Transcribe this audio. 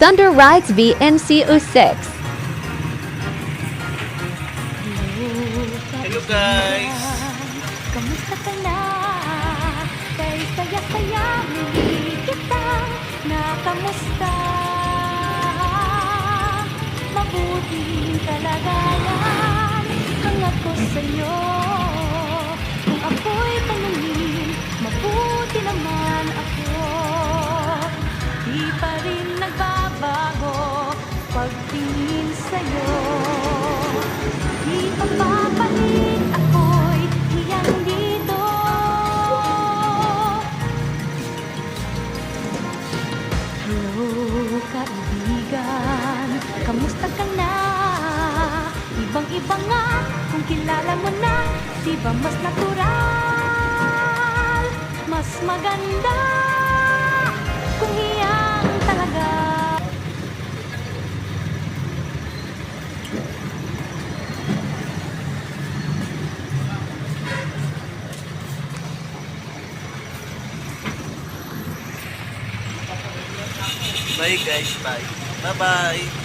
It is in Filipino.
Thunder Rides VNCO6. Hello guys! Kamusta ka na? Kay saya-saya muli kitang nakamusta. Mabuting kalagayan ang ako sa'yo. Kung ako'y tanungin, mabuti naman ako. Di pa rin nagbabago pagtingin sa'yo. Di pa papalit, ako'y hiyang dito. Hello, kaibigan, kamusta ka na? Ibang-iba nga kung kilala mo na. Di ba mas natural, mas maganda kung hiyang talaga. Bye guys, bye. Bye-bye.